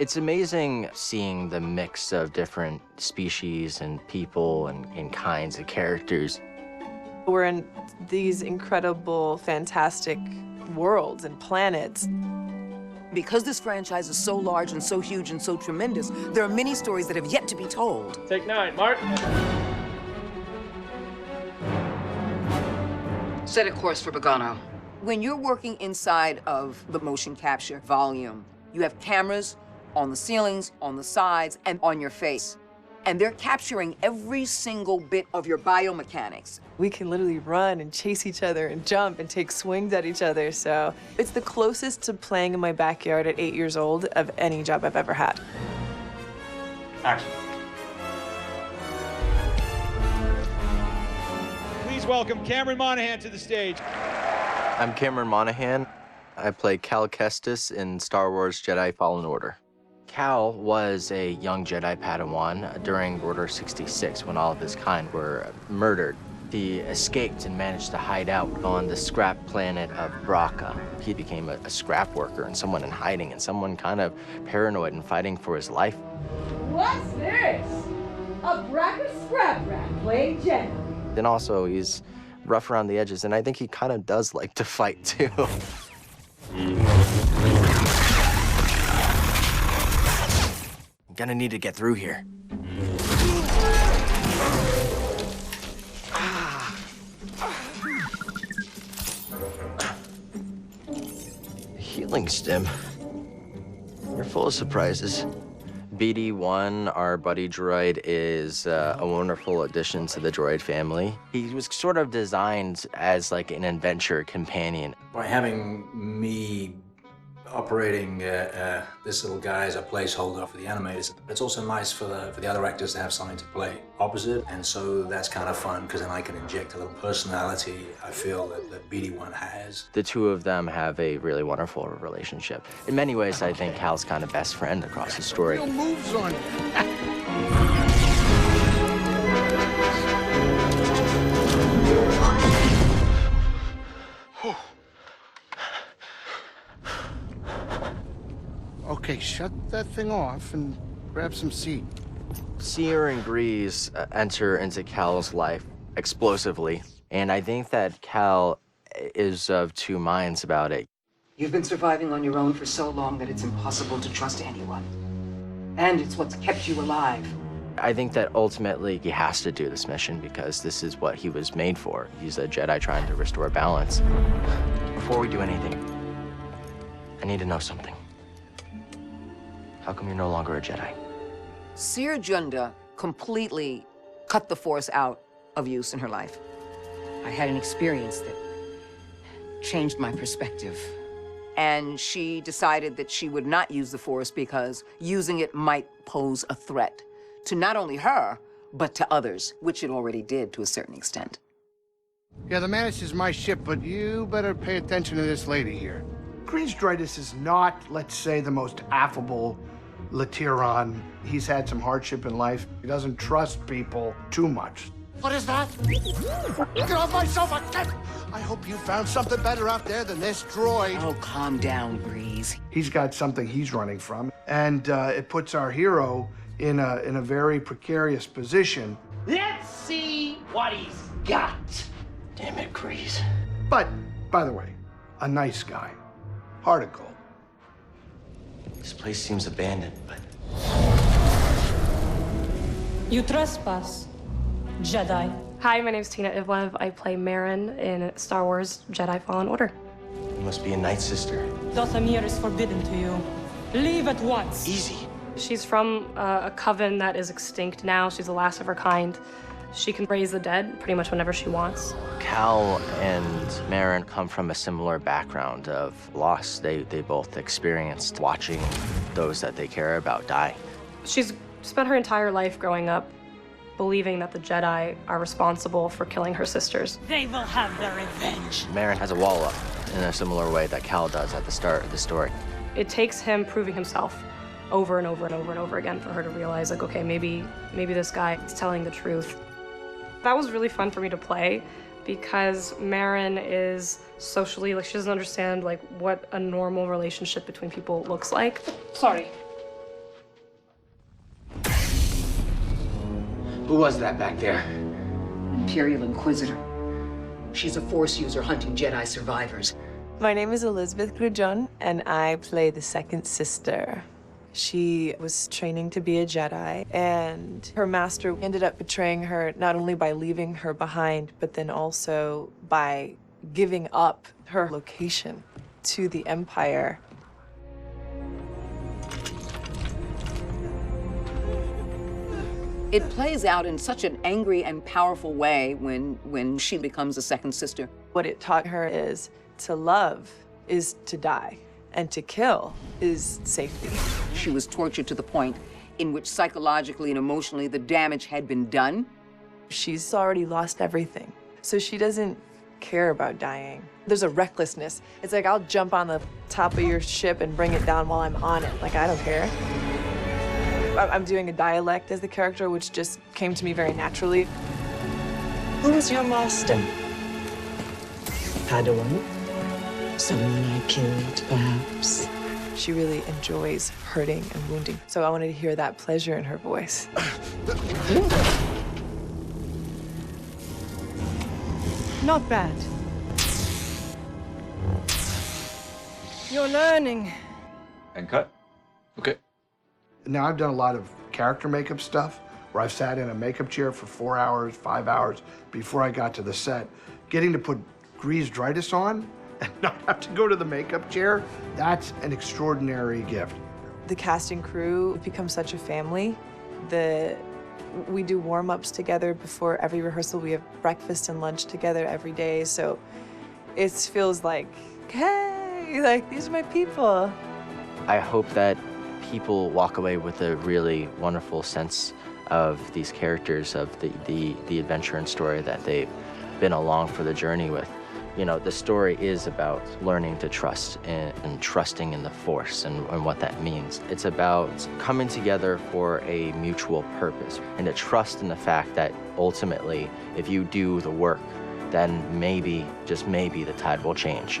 It's amazing seeing the mix of different species and people and kinds of characters. We're in these incredible, fantastic worlds and planets. Because this franchise is so large and so huge and so tremendous, there are many stories that have yet to be told. Take 9, Mark. Set a course for Bogano. When you're working inside of the motion capture volume, you have cameras on the ceilings, on the sides, and on your face. And they're capturing every single bit of your biomechanics. We can literally run and chase each other and jump and take swings at each other. So it's the closest to playing in my backyard at 8 years old of any job I've ever had. Action. Please welcome Cameron Monaghan to the stage. I'm Cameron Monaghan. I play Cal Kestis in Star Wars Jedi Fallen Order. Cal was a young Jedi Padawan during Order 66 when all of his kind were murdered. He escaped and managed to hide out on the scrap planet of Bracca. He became a scrap worker and someone in hiding and someone kind of paranoid and fighting for his life. What's this? A Bracca scrap rack playing Jedi. And also he's rough around the edges, and I think he kind of does like to fight too. Gonna need to get through here. Healing stim. You're full of surprises. BD-1, our buddy droid, is a wonderful addition to the droid family. He was sort of designed as like an adventure companion. By having me operating this little guy as a placeholder for the animators, it's also nice for the other actors to have something to play opposite, and so that's kind of fun because then I can inject a little personality I feel that BD-1 has. The two of them have a really wonderful relationship. In many ways, I think Cal's kind of best friend across the story. Real moves on Okay, shut that thing off and grab some seed. Seer and Grease enter into Cal's life explosively, and I think that Cal is of two minds about it. You've been surviving on your own for so long that it's impossible to trust anyone. And it's what's kept you alive. I think that ultimately he has to do this mission because this is what he was made for. He's a Jedi trying to restore balance. Before we do anything, I need to know something. How come you're no longer a Jedi? Seer Junda completely cut the Force out of use in her life. I had an experience that changed my perspective. And she decided that she would not use the Force because using it might pose a threat to not only her, but to others, which it already did to a certain extent. Yeah, the Mantis is my ship, but you better pay attention to this lady here. Grease Droidus is not, let's say, the most affable Latiron. He's had some hardship in life. He doesn't trust people too much. What is that? Get off my sofa! I hope you found something better out there than this droid. Oh, calm down, Grease. He's got something he's running from, and it puts our hero in a very precarious position. Let's see what he's got. Damn it, Grease. But, by the way, a nice guy. Heart of gold. This place seems abandoned, but... You trespass, Jedi. Hi, my name's Tina Ivlev. I play Marin in Star Wars Jedi Fallen Order. You must be a Night Sister. Dathomir is forbidden to you. Leave at once. Easy. She's from a coven that is extinct now. She's the last of her kind. She can raise the dead pretty much whenever she wants. Cal and Marin come from a similar background of loss. They both experienced watching those that they care about die. She's spent her entire life growing up believing that the Jedi are responsible for killing her sisters. They will have their revenge. Marin has a wall up in a similar way that Cal does at the start of the story. It takes him proving himself over and over and over and over again for her to realize, like, okay, maybe this guy is telling the truth. That was really fun for me to play because Marin is socially, like, she doesn't understand, like, what a normal relationship between people looks like. Sorry. Who was that back there? Imperial Inquisitor. She's a Force user hunting Jedi survivors. My name is Elizabeth Grujon, and I play the second sister. She was training to be a Jedi, and her master ended up betraying her not only by leaving her behind, but then also by giving up her location to the Empire. It plays out in such an angry and powerful way when she becomes a second sister. What it taught her is to love is to die, and to kill is safety. She was tortured to the point in which psychologically and emotionally the damage had been done. She's already lost everything, so she doesn't care about dying. There's a recklessness. It's like, I'll jump on the top of your ship and bring it down while I'm on it. Like, I don't care. I'm doing a dialect as the character, which just came to me very naturally. Who was your master? Padawan? Someone I killed, perhaps? She really enjoys hurting and wounding, so I wanted to hear that pleasure in her voice. Not bad. You're learning. And cut. Okay. Now, I've done a lot of character makeup stuff where I've sat in a makeup chair for 4 hours, 5 hours before I got to the set. Getting to put grease-dritis on and not have to go to the makeup chair, that's an extraordinary gift. The cast and crew become such a family. We do warm-ups together before every rehearsal. We have breakfast and lunch together every day, so it feels like, hey, like, these are my people. I hope that people walk away with a really wonderful sense of these characters, of the adventure and story that they've been along for the journey with. You know, the story is about learning to trust and trusting in the Force and what that means. It's about coming together for a mutual purpose and to trust in the fact that ultimately, if you do the work, then maybe, just maybe, the tide will change.